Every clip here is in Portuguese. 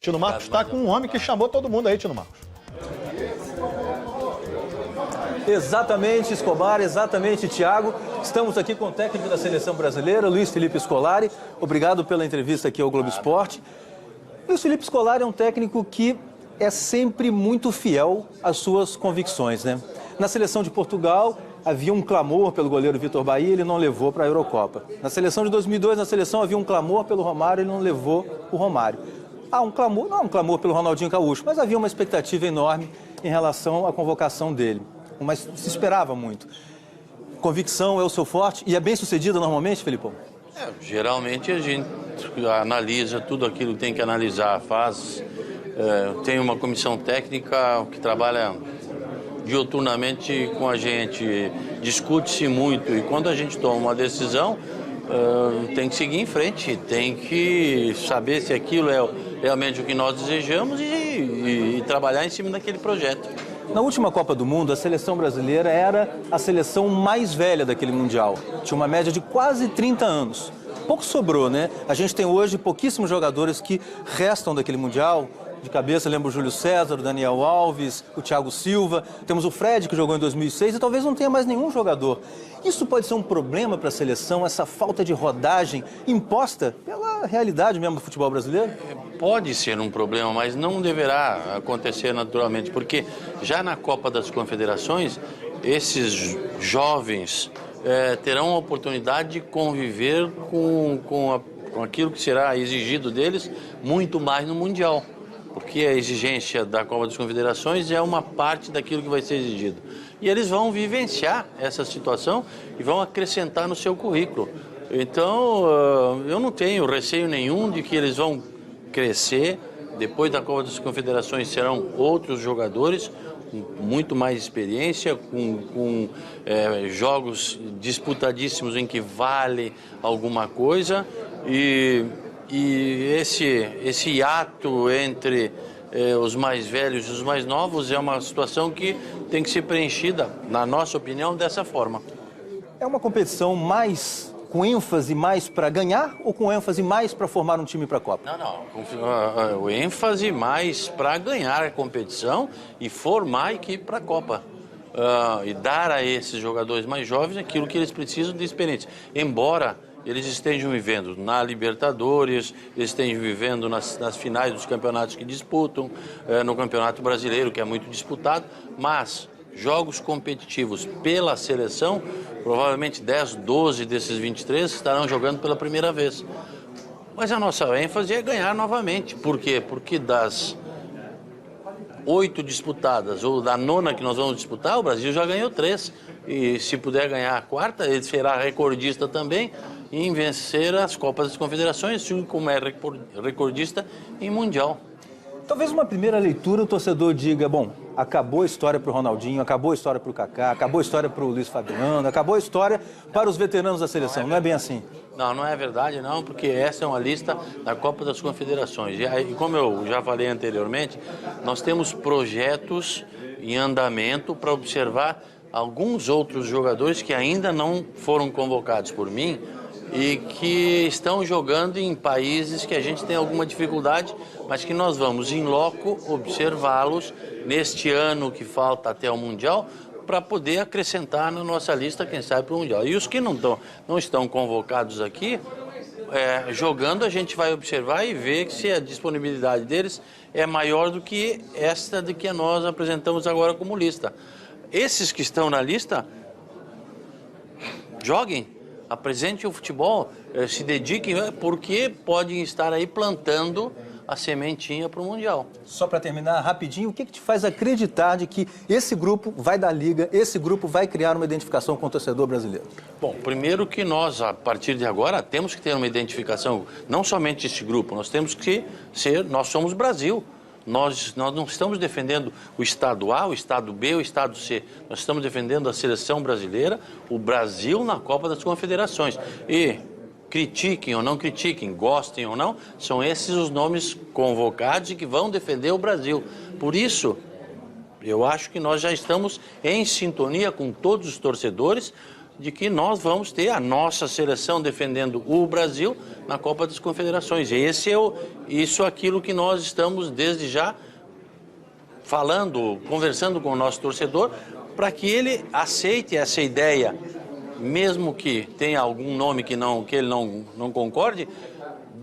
Tino Marcos está com um homem que chamou todo mundo aí, Tino Marcos. Exatamente, Escobar, exatamente, Thiago. Estamos aqui com o técnico da seleção brasileira, Luiz Felipe Scolari. Obrigado pela entrevista aqui ao Globo Esporte. Luiz Felipe Scolari é um técnico que é sempre muito fiel às suas convicções, né? Na seleção de Portugal, havia um clamor pelo goleiro Vitor Bahia, ele não levou para a Eurocopa. Na seleção de 2002, na seleção havia um clamor pelo Romário, ele não levou o Romário. Há um clamor, não há um clamor pelo Ronaldinho Gaúcho, mas havia uma expectativa enorme em relação à convocação dele. Mas se esperava muito. Convicção é o seu forte e é bem sucedida normalmente, Felipão? Geralmente a gente analisa tudo aquilo que tem que analisar, tem uma comissão técnica que trabalha diuturnamente com a gente, discute-se muito e quando a gente toma uma decisão, tem que seguir em frente, tem que saber se aquilo é realmente o que nós desejamos e trabalhar em cima daquele projeto. Na última Copa do Mundo, a seleção brasileira era a seleção mais velha daquele Mundial. Tinha uma média de quase 30 anos. Pouco sobrou, né? A gente tem hoje pouquíssimos jogadores que restam daquele Mundial. De cabeça, lembro o Júlio César, o Daniel Alves, o Thiago Silva. Temos o Fred, que jogou em 2006, e talvez não tenha mais nenhum jogador. Isso pode ser um problema para a seleção, essa falta de rodagem imposta pela realidade mesmo do futebol brasileiro? Pode ser um problema, mas não deverá acontecer naturalmente, porque já na Copa das Confederações, esses jovens terão a oportunidade de conviver com aquilo que será exigido deles muito mais no Mundial. Porque a exigência da Copa das Confederações é uma parte daquilo que vai ser exigido. E eles vão vivenciar essa situação e vão acrescentar no seu currículo. Então, eu não tenho receio nenhum de que eles vão crescer. Depois da Copa das Confederações serão outros jogadores com muito mais experiência, com jogos disputadíssimos em que vale alguma coisa. E esse hiato entre os mais velhos e os mais novos é uma situação que tem que ser preenchida, na nossa opinião, dessa forma. É uma competição mais com ênfase mais para ganhar ou com ênfase mais para formar um time para a Copa? Não. O ênfase mais para ganhar a competição e formar a equipe para a Copa. E dar a esses jogadores mais jovens aquilo que eles precisam de experiência. Embora eles estejam vivendo na Libertadores, eles estejam vivendo nas finais dos campeonatos que disputam, no Campeonato Brasileiro, que é muito disputado, mas jogos competitivos pela seleção, provavelmente 10, 12 desses 23 estarão jogando pela primeira vez. Mas a nossa ênfase é ganhar novamente. Por quê? Porque das 8 disputadas, ou da 9ª que nós vamos disputar, o Brasil já ganhou 3. E se puder ganhar a 4ª, ele será recordista também em vencer as Copas das Confederações, assim como é recordista em Mundial. Talvez uma primeira leitura o torcedor diga, bom, acabou a história para o Ronaldinho, acabou a história para o Kaká, acabou a história para o Luiz Fabiano, acabou a história para os veteranos da seleção. Não é bem assim? Não é verdade não, porque essa é uma lista da Copa das Confederações. E como eu já falei anteriormente, nós temos projetos em andamento para observar alguns outros jogadores que ainda não foram convocados por mim e que estão jogando em países que a gente tem alguma dificuldade, mas que nós vamos em loco observá-los neste ano que falta até o Mundial para poder acrescentar na nossa lista, quem sabe, para o Mundial. E os que não estão convocados aqui, jogando, a gente vai observar e ver se a disponibilidade deles é maior do que esta de que nós apresentamos agora como lista. Esses que estão na lista, joguem, apresentem o futebol, se dediquem, porque podem estar aí plantando a sementinha para o Mundial. Só para terminar, rapidinho, o que te faz acreditar de que esse grupo vai dar liga, esse grupo vai criar uma identificação com o torcedor brasileiro? Bom, primeiro que nós, a partir de agora, temos que ter uma identificação, não somente este grupo, nós temos que nós somos Brasil. Nós não estamos defendendo o Estado A, o Estado B, o Estado C. Nós estamos defendendo a seleção brasileira, o Brasil na Copa das Confederações. E critiquem ou não critiquem, gostem ou não, são esses os nomes convocados e que vão defender o Brasil. Por isso, eu acho que nós já estamos em sintonia com todos os torcedores, de que nós vamos ter a nossa seleção defendendo o Brasil na Copa das Confederações. Esse é isso é aquilo que nós estamos desde já falando, conversando com o nosso torcedor, para que ele aceite essa ideia, mesmo que tenha algum nome que ele não concorde,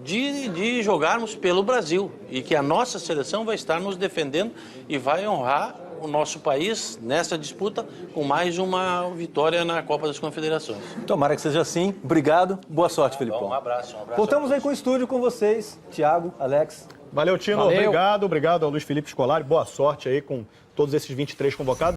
de jogarmos pelo Brasil e que a nossa seleção vai estar nos defendendo e vai honrar o nosso país nessa disputa com mais uma vitória na Copa das Confederações. Tomara que seja assim. Obrigado. Boa sorte, Felipão. Um abraço. Voltamos aí com o estúdio com vocês, Thiago, Alex. Valeu, Tino. Valeu. Obrigado ao Luiz Felipe Scolari. Boa sorte aí com todos esses 23 convocados.